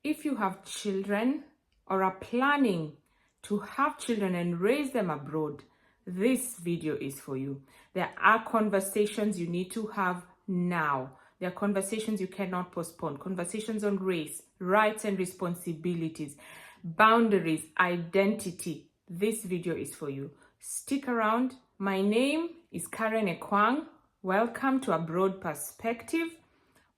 If you have children or are planning to have children and raise them abroad, this video is for you. There are conversations you need to have now. There are conversations you cannot postpone. Conversations on race, rights and responsibilities, boundaries, identity. This video is for you. Stick around. My name is Karen Ekwang. Welcome to Abroad Perspective.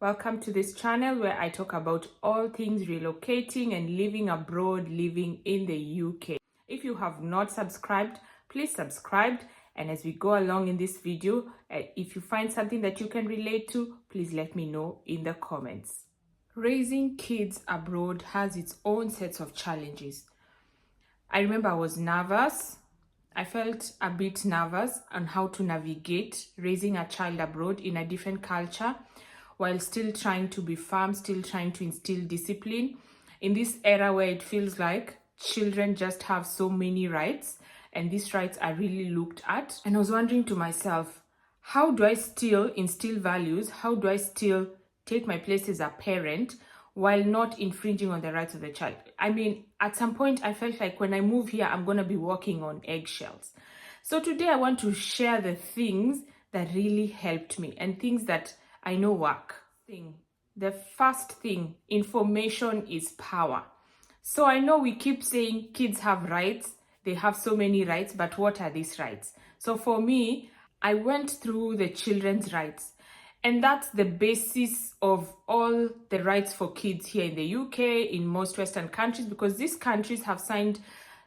Welcome to this channel where I talk about all things relocating and living abroad, living in the UK. If you have not subscribed, please subscribe. And as we go along in this video, if you find something that you can relate to, please let me know in the comments. Raising kids abroad has its own sets of challenges. I remember I was nervous. I felt a bit nervous on how to navigate raising a child abroad in a different culture, while still trying to be firm, still trying to instill discipline in this era where it feels like children just have so many rights and these rights are really looked at. And I was wondering to myself, how do I still instill values? How do I still take my place as a parent while not infringing on the rights of the child? I mean, at some point I felt like when I move here, I'm going to be walking on eggshells. So today I want to share the things that really helped me and things that I know work. The first thing, information is power. So I know we keep saying kids have rights, they have so many rights, but what are these rights? So for me, I went through the children's rights, and that's the basis of all the rights for kids here in the UK, in most Western countries, because these countries have signed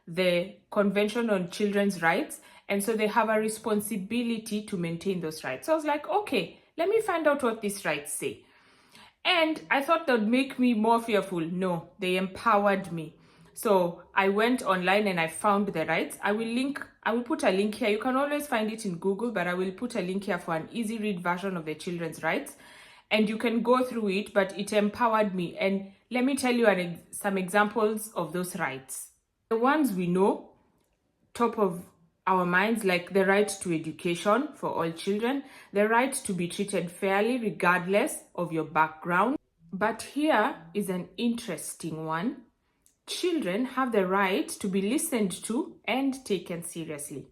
the Convention on Children's Rights, and so they have a responsibility to maintain those rights. So I was like, okay, let me find out what these rights say. And I thought that would make me more fearful. No, they empowered me. So I went online and I found the rights. I will put a link here. You can always find it in Google, but I will put a link here for an easy read version of the children's rights. And you can go through it, but it empowered me. And let me tell you some examples of those rights. The ones we know, top of our minds, like the right to education for all children, the right to be treated fairly regardless of your background. But here is an interesting one. Children have the right to be listened to and taken seriously.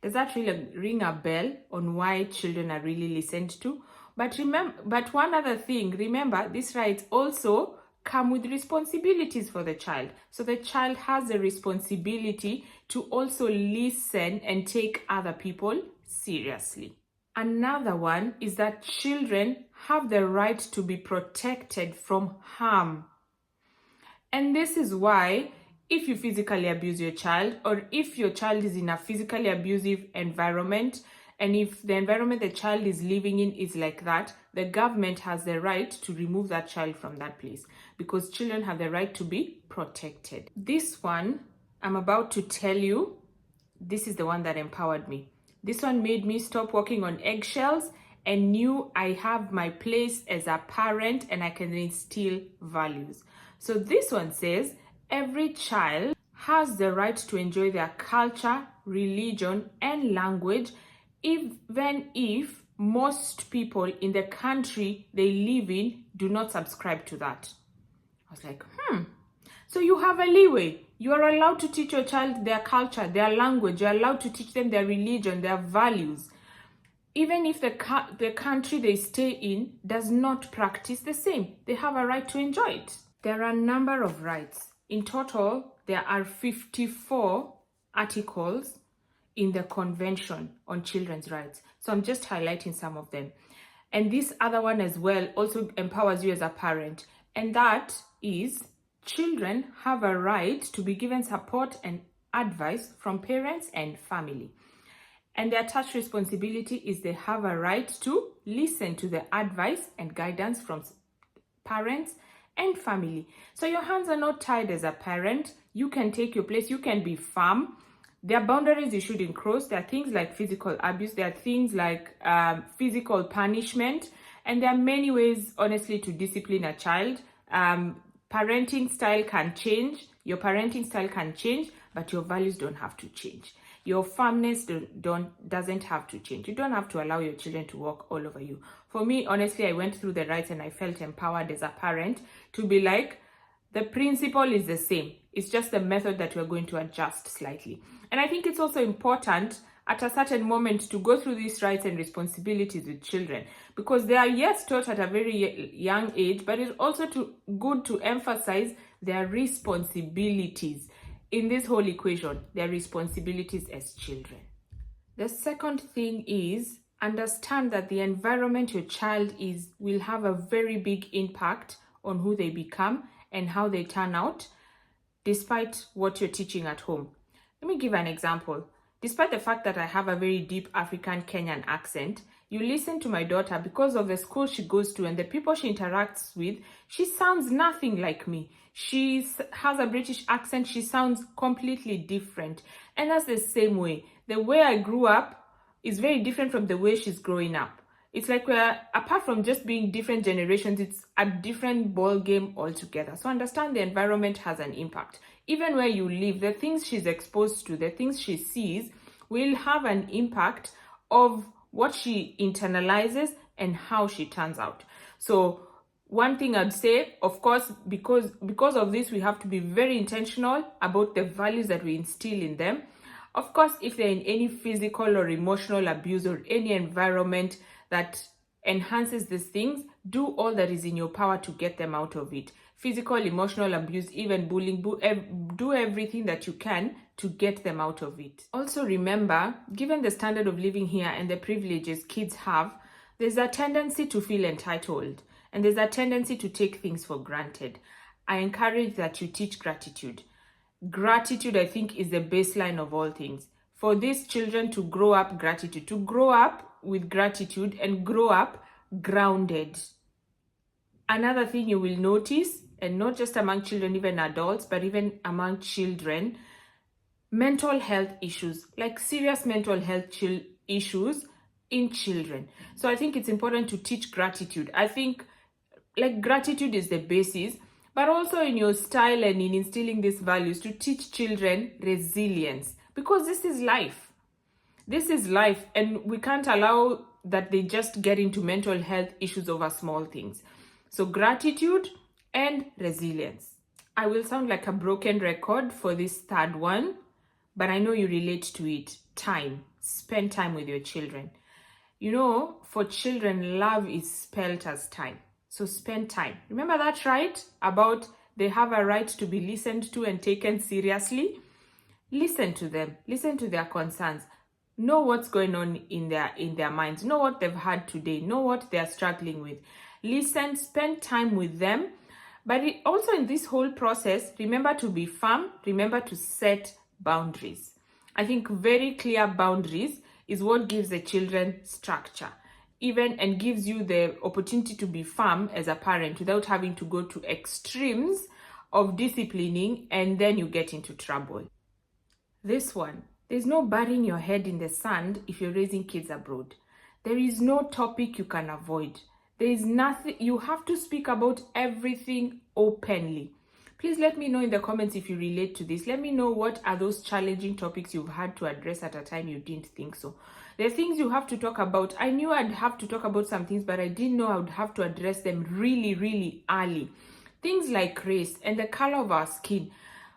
Does that really ring a bell on why children are really listened to? But one other thing, remember, these rights also come with responsibilities for the child. So the child has a responsibility to also listen and take other people seriously. Another one is that children have the right to be protected from harm. And this is why if you physically abuse your child, or if your child is in a physically abusive environment, and if the environment the child is living in is like that, the government has the right to remove that child from that place, because children have the right to be protected. This one I'm about to tell you, this is the one that empowered me. This one made me stop walking on eggshells and knew I have my place as a parent and I can instill values. So this one says every child has the right to enjoy their culture, religion, and language, even if most people in the country they live in do not subscribe to that. I was like, so you have a leeway. You are allowed to teach your child their culture, their language. You're allowed to teach them their religion, their values, even if the country they stay in does not practice the same. They have a right to enjoy it. There are a number of rights. In total, there are 54 articles in the Convention on Children's Rights. So I'm just highlighting some of them. And this other one as well also empowers you as a parent. And that is, children have a right to be given support and advice from parents and family. And the attached responsibility is they have a right to listen to the advice and guidance from parents and family. So your hands are not tied as a parent. You can take your place. You can be firm. There are boundaries you shouldn't cross. There are things like physical abuse. There are things like physical punishment. And there are many ways, honestly, to discipline a child. Parenting style can change. Your parenting style can change, but your values don't have to change. Your firmness doesn't have to change. You don't have to allow your children to walk all over you. For me, honestly, I went through the rights and I felt empowered as a parent to be like, The principle is the same. It's just the method that we're going to adjust slightly. And I think it's also important at a certain moment to go through these rights and responsibilities with children, because they are, yes, taught at a very young age, but it's also good to emphasize their responsibilities in this whole equation, their responsibilities as children. The second thing is understand that the environment your child is will have a very big impact on who they become and how they turn out, despite what you're teaching at home. Let me give an example. Despite the fact that I have a very deep African Kenyan accent, you listen to my daughter, because of the school she goes to and the people she interacts with, she sounds nothing like me. She has a British accent, she sounds completely different. And that's the same way. The way I grew up is very different from the way she's growing up. It's like we're, apart from just being different generations, it's a different ball game altogether. So understand the environment has an impact. Even where you live, the things she's exposed to, the things she sees will have an impact of what she internalizes and how she turns out. So one thing I'd say, of course, because of this, we have to be very intentional about the values that we instill in them. Of course, if they're in any physical or emotional abuse or any environment that enhances these things, do all that is in your power to get them out of it. Physical, emotional abuse, even bullying, do everything that you can to get them out of it. Also remember, given the standard of living here and the privileges kids have, there's a tendency to feel entitled and there's a tendency to take things for granted. I encourage that you teach gratitude. Gratitude, I think, is the baseline of all things. For these children to grow up gratitude, to grow up with gratitude and grow up grounded. Another thing you will notice, and not just among children, even adults, but even among children, mental health issues, like serious mental health issues in children. So I think it's important to teach gratitude. I think like gratitude is the basis, but also in your style and in instilling these values to teach children resilience, because this is life. This is life, and we can't allow that they just get into mental health issues over small things. So gratitude and resilience. I will sound like a broken record for this third one, but I know you relate to it. Time. Spend time with your children. You know, for children, love is spelt as time. So spend time. Remember that, right? About they have a right to be listened to and taken seriously. Listen to them. Listen to their concerns. Know what's going on in their minds. Know what they've had today. Know what they're struggling with. Listen, spend time with them. But also in this whole process, remember to be firm. Remember to set boundaries. I think very clear boundaries is what gives the children structure, even, and gives you the opportunity to be firm as a parent without having to go to extremes of disciplining and then you get into trouble. This one, there's no burying your head in the sand if you're raising kids abroad. There is no topic you can avoid. There is nothing, you have to speak about everything openly. Please let me know in the comments if you relate to this. Let me know what are those challenging topics you've had to address at a time you didn't think so. There are things you have to talk about. I knew I'd have to talk about some things, but I didn't know I would have to address them really, really early. Things like race and the color of our skin.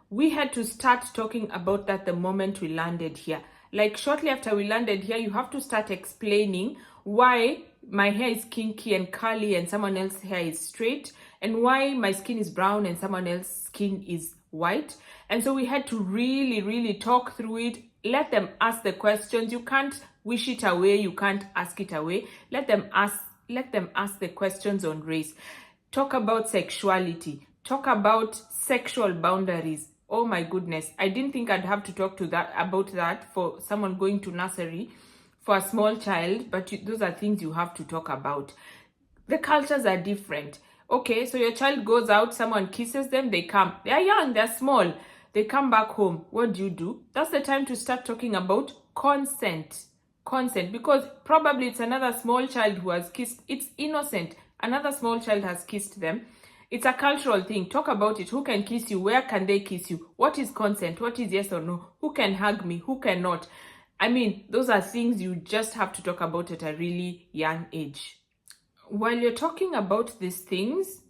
We had to start talking about that the moment we landed here. Like shortly after we landed here, you have to start explaining why my hair is kinky and curly and someone else's hair is straight, and why my skin is brown and someone else's skin is white. And so we had to really, really talk through it. Let them ask the questions. You can't wish it away. You can't ask it away. Let them ask the questions on race. Talk about sexuality. Talk about sexual boundaries. Oh my goodness. I didn't think I'd have to talk about that for someone going to nursery for a small child, but those are things you have to talk about. The cultures are different. Okay, so your child goes out, someone kisses them, they come. They're young, they're small. They come back home. What do? That's the time to start talking about consent. Consent, because probably it's another small child who has kissed. It's innocent. Another small child has kissed them. It's a cultural thing. Talk about it. Who can kiss you? Where can they kiss you? What is consent? What is yes or no? Who can hug me? Who cannot? I mean, those are things you just have to talk about at a really young age. While you're talking about these things,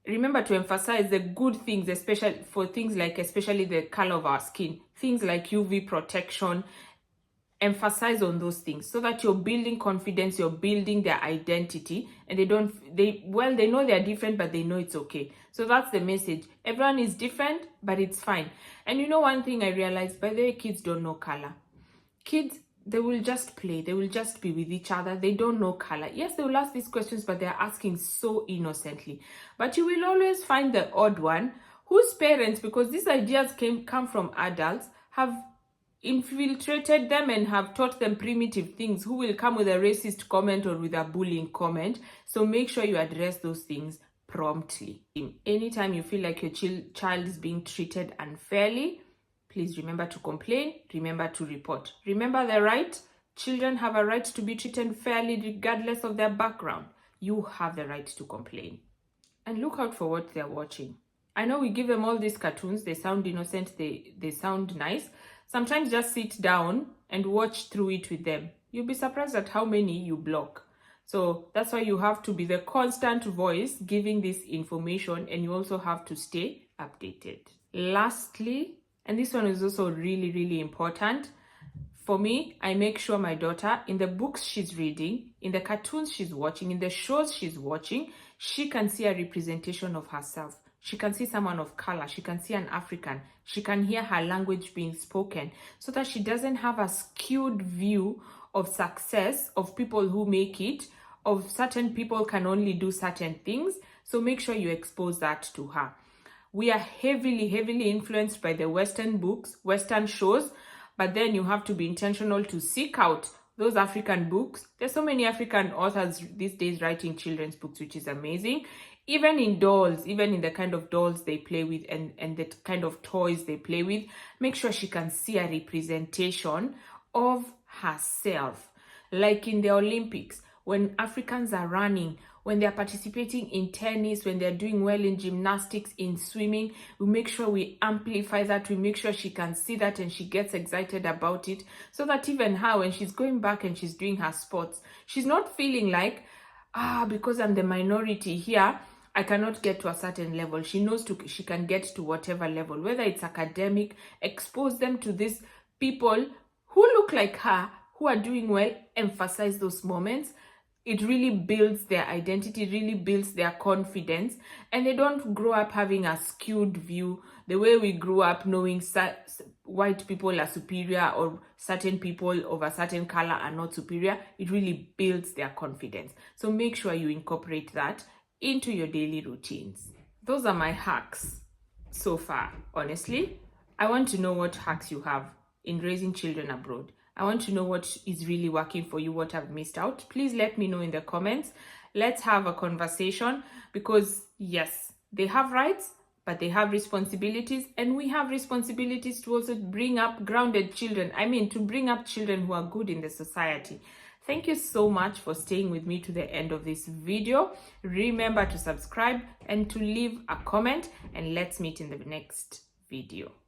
remember to emphasize the good things, especially for things like especially the color of our skin, things like UV protection. Emphasize on those things so that you're building confidence, you're building their identity, and they know they're different, but they know it's okay. So that's the message. Everyone is different, but it's fine. And you know, one thing I realized, by the way, kids don't know color. Kids, they will just play, they will just be with each other, they don't know color. Yes, they will ask these questions, but they're asking so innocently. But you will always find the odd one whose parents, because these ideas come from adults, have infiltrated them and have taught them primitive things, who will come with a racist comment or with a bullying comment. So make sure you address those things promptly. Anytime you feel like your child is being treated unfairly, please remember to complain, remember to report. Remember the right. Children have a right to be treated fairly regardless of their background. You have the right to complain. And look out for what they're watching. I know we give them all these cartoons, they sound innocent, they sound nice. Sometimes just sit down and watch through it with them. You'll be surprised at how many you block. So that's why you have to be the constant voice giving this information, and you also have to stay updated. Lastly, and this one is also really, really important, for me, I make sure my daughter, in the books she's reading, in the cartoons she's watching, in the shows she's watching, she can see a representation of herself. She can see someone of color. She can see an African. She can hear her language being spoken, so that she doesn't have a skewed view of success, of people who make it, of certain people can only do certain things. So make sure you expose that to her. We are heavily, heavily influenced by the Western books, Western shows, but then you have to be intentional to seek out those African books. There's so many African authors these days writing children's books, which is amazing. Even in dolls, even in the kind of dolls they play with and the kind of toys they play with, make sure she can see a representation of herself. Like in the Olympics, when Africans are running, when they're participating in tennis, when they're doing well in gymnastics, in swimming, we make sure we amplify that. We make sure she can see that and she gets excited about it, so that even her, when she's going back and she's doing her sports, she's not feeling like, because I'm the minority here, I cannot get to a certain level. She knows she can get to whatever level, whether it's academic. Expose them to these people who look like her, who are doing well. Emphasize those moments. It really builds their identity, really builds their confidence, and they don't grow up having a skewed view the way we grew up knowing white people are superior or certain people of a certain color are not superior. It really builds their confidence. So make sure you incorporate that into your daily routines. Those are my hacks so far. Honestly, I want to know what hacks you have in raising children abroad. I want to know what is really working for you, what I've missed out. Please let me know in the comments. Let's have a conversation, because yes, they have rights, but they have responsibilities, and we have responsibilities to also bring up grounded children. To bring up children who are good in the society. Thank you so much for staying with me to the end of this video. Remember to subscribe and to leave a comment, and let's meet in the next video.